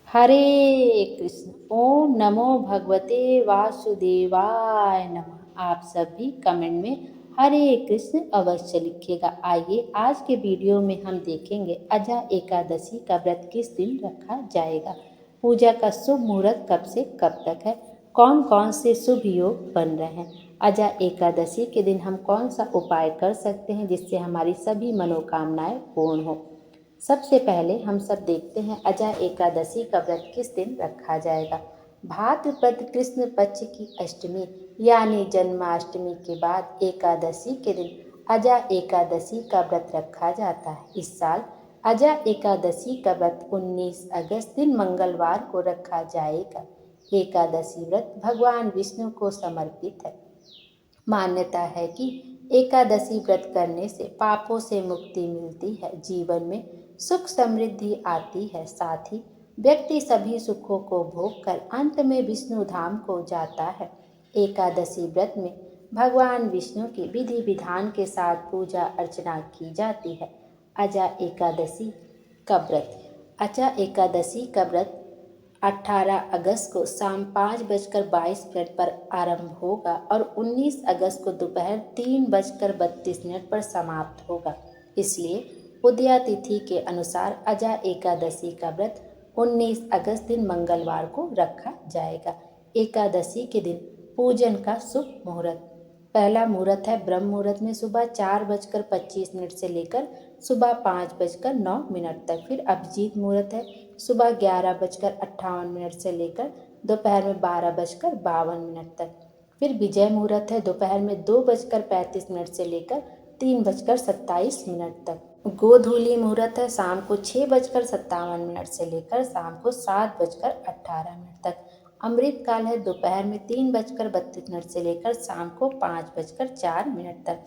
हरे कृष्ण। ओम नमो भगवते वासुदेवाय नमः। आप सभी कमेंट में हरे कृष्ण अवश्य लिखिएगा। आइए आज के वीडियो में हम देखेंगे अजा एकादशी का व्रत किस दिन रखा जाएगा, पूजा का शुभ मुहूर्त कब से कब तक है, कौन कौन से शुभ योग बन रहे हैं, अजा एकादशी के दिन हम कौन सा उपाय कर सकते हैं जिससे हमारी सभी मनोकामनाएं पूर्ण हो। सबसे पहले हम सब देखते हैं अजा एकादशी का व्रत किस दिन रखा जाएगा। भाद्रपद कृष्ण पक्ष की अष्टमी यानी जन्माष्टमी के बाद एकादशी के दिन अजा एकादशी का व्रत रखा जाता है। इस साल अजा एकादशी का व्रत 19 अगस्त दिन मंगलवार को रखा जाएगा। एकादशी व्रत भगवान विष्णु को समर्पित है। मान्यता है कि एकादशी व्रत करने से पापों से मुक्ति मिलती है, जीवन में सुख समृद्धि आती है, साथ ही व्यक्ति सभी सुखों को भोग कर अंत में विष्णु धाम को जाता है। एकादशी व्रत में भगवान विष्णु की विधि विधान के साथ पूजा अर्चना की जाती है। अजा एकादशी का व्रत। अजा एकादशी का व्रत 18 अगस्त को शाम 5:22 पर आरंभ होगा और 19 अगस्त को दोपहर 3:32 पर समाप्त होगा। इसलिए उदया तिथि के अनुसार अजा एकादशी का व्रत 19 अगस्त दिन मंगलवार को रखा जाएगा। एकादशी के दिन पूजन का शुभ मुहूर्त। पहला मुहूर्त है ब्रह्म मुहूर्त में सुबह 4:25 से लेकर सुबह 5:09 तक। फिर अभिजीत मुहूर्त है सुबह 11:58 से लेकर दोपहर में 12:52 तक। फिर विजय मुहूर्त है दोपहर में 2:35 से लेकर 3:27 तक। गोधूली मुहूर्त है शाम को 6:57 से लेकर शाम को 7:18 तक। अमृत काल है दोपहर में 3:32 से लेकर शाम को 5:04 तक।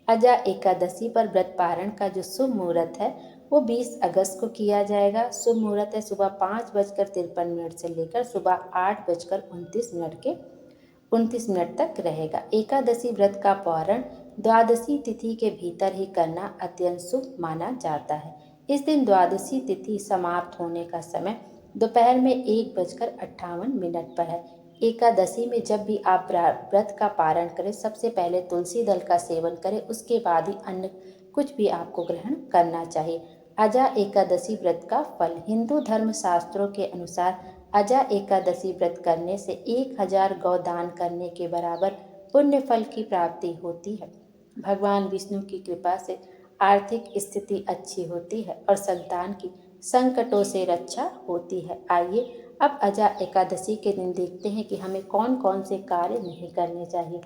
अजा एकादशी पर व्रत पारण का जो शुभ मुहूर्त है वो 20 अगस्त को किया जाएगा। शुभ मुहूर्त है सुबह 5:53 से लेकर सुबह 8:29 तक रहेगा। एकादशी व्रत का पारण द्वादशी तिथि के भीतर ही करना अत्यंत शुभ माना जाता है। इस दिन द्वादशी तिथि समाप्त होने का समय दोपहर में 1:58 पर है। एकादशी में जब भी आप व्रत का पारण करें सबसे पहले तुलसी दल का सेवन करें, उसके बाद ही अन्य कुछ भी आपको ग्रहण करना चाहिए। अजा एकादशी व्रत का फल। हिंदू धर्म शास्त्रों के अनुसार अजा एकादशी व्रत करने से 1000 गौ दान करने के बराबर पुण्य फल की प्राप्ति होती है। भगवान विष्णु की कृपा से आर्थिक स्थिति अच्छी होती है और संतान की संकटों से रक्षा होती है। आइए अब अजा एकादशी के दिन देखते हैं कि हमें कौन कौन से कार्य नहीं करने चाहिए।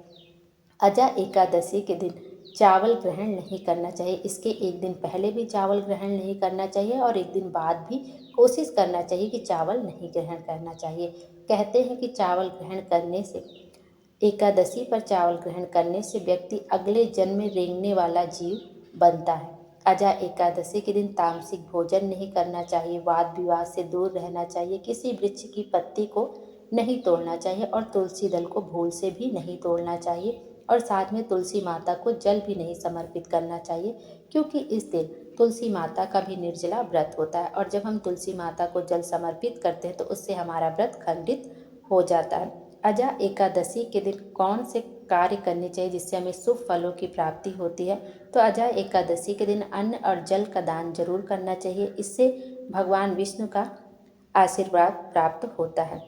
अजा एकादशी के दिन चावल ग्रहण नहीं करना चाहिए। इसके एक दिन पहले भी चावल ग्रहण नहीं करना चाहिए और एक दिन बाद भी कोशिश करना चाहिए कि चावल नहीं ग्रहण करना चाहिए। कहते हैं कि चावल ग्रहण करने से, एकादशी पर चावल ग्रहण करने से व्यक्ति अगले जन्म में रेंगने वाला जीव बनता है। अजा एकादशी के दिन तामसिक भोजन नहीं करना चाहिए, वाद विवाद से दूर रहना चाहिए, किसी वृक्ष की पत्ती को नहीं तोड़ना चाहिए और तुलसी दल को भूल से भी नहीं तोड़ना चाहिए और साथ में तुलसी माता को जल भी नहीं समर्पित करना चाहिए, क्योंकि इस दिन तुलसी माता का भी निर्जला व्रत होता है और जब हम तुलसी माता को जल समर्पित करते हैं तो उससे हमारा व्रत खंडित हो जाता है। अजा एकादशी के दिन कौन से कार्य करने चाहिए जिससे हमें शुभ फलों की प्राप्ति होती है, तो अजा एकादशी के दिन अन्न और जल का दान जरूर करना चाहिए। इससे भगवान विष्णु का आशीर्वाद प्राप्त होता है।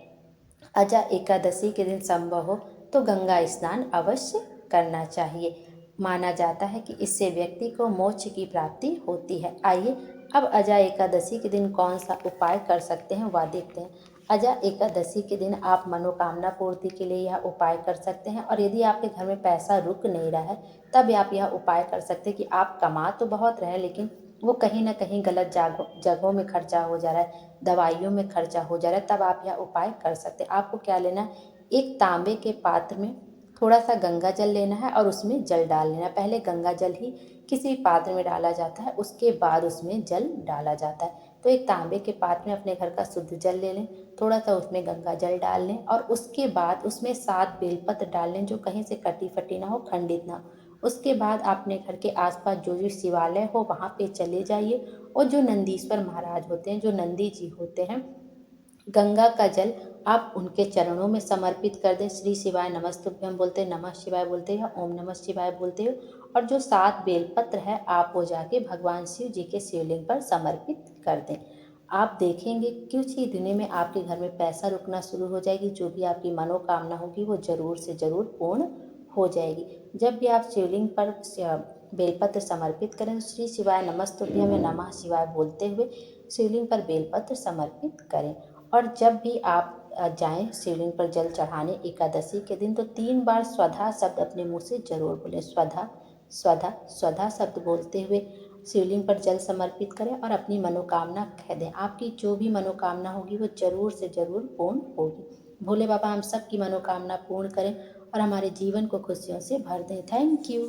अजा एकादशी के दिन संभव हो तो गंगा स्नान अवश्य करना चाहिए। माना जाता है कि इससे व्यक्ति को मोक्ष की प्राप्ति होती है। आइए अब अजा एकादशी के दिन कौन सा उपाय कर सकते हैं वह देखते हैं। अजा एकादशी के दिन आप मनोकामना पूर्ति के लिए यह उपाय कर सकते हैं और यदि आपके घर में पैसा रुक नहीं रहा है तब आप यह उपाय कर सकते हैं कि आप कमा तो बहुत रहे लेकिन वो कहीं ना कहीं गलत जगहों में खर्चा हो जा रहा है, दवाइयों में खर्चा हो जा रहा है, तब आप यह उपाय कर सकते हैं। आपको क्या लेना है, एक तांबे के पात्र में थोड़ा सा गंगा जल लेना है और उसमें जल डाल लेना है। पहले गंगा जल ही किसी पात्र में डाला जाता है, उसके बाद उसमें जल डाला जाता है। तो एक तांबे के पात्र में अपने घर का शुद्ध जल ले लें, थोड़ा सा उसमें गंगा जल डाल लें और उसके बाद उसमें 7 बेलपत्र डाल लें जो कहीं से कटी फटी ना हो, खंडित ना हो। उसके बाद अपने घर के आसपास जो भी शिवालय हो वहाँ पे चले जाइए और जो नंदीश्वर महाराज होते हैं, जो नंदी जी होते हैं, गंगा का जल आप उनके चरणों में समर्पित कर दें। श्री शिवाय नमस्तुभ्यम बोलते, नमः शिवाय बोलते या ओम नमः शिवाय बोलते हो। और जो 7 बेलपत्र है आप वो जाके भगवान शिव जी के शिवलिंग पर समर्पित कर दें। आप देखेंगे कुछ ही दिनों में आपके घर में पैसा रुकना शुरू हो जाएगी। जो भी आपकी मनोकामना होगी वो ज़रूर से ज़रूर पूर्ण हो जाएगी। जब भी आप शिवलिंग पर बेलपत्र समर्पित करें तो श्री शिवाय नमस्तुभ्यम में नमः शिवाय बोलते हुए शिवलिंग पर बेलपत्र समर्पित करें। और जब भी आप जाएं शिवलिंग पर जल चढ़ाने एकादशी के दिन, तो 3 बार स्वधा शब्द अपने मुंह से जरूर बोलें। स्वधा स्वधा स्वधा शब्द बोलते हुए शिवलिंग पर जल समर्पित करें और अपनी मनोकामना कह दें। आपकी जो भी मनोकामना होगी वो जरूर से जरूर पूर्ण होगी। भोले बाबा हम सब की मनोकामना पूर्ण करें और हमारे जीवन को खुशियों से भर दें। Thank you.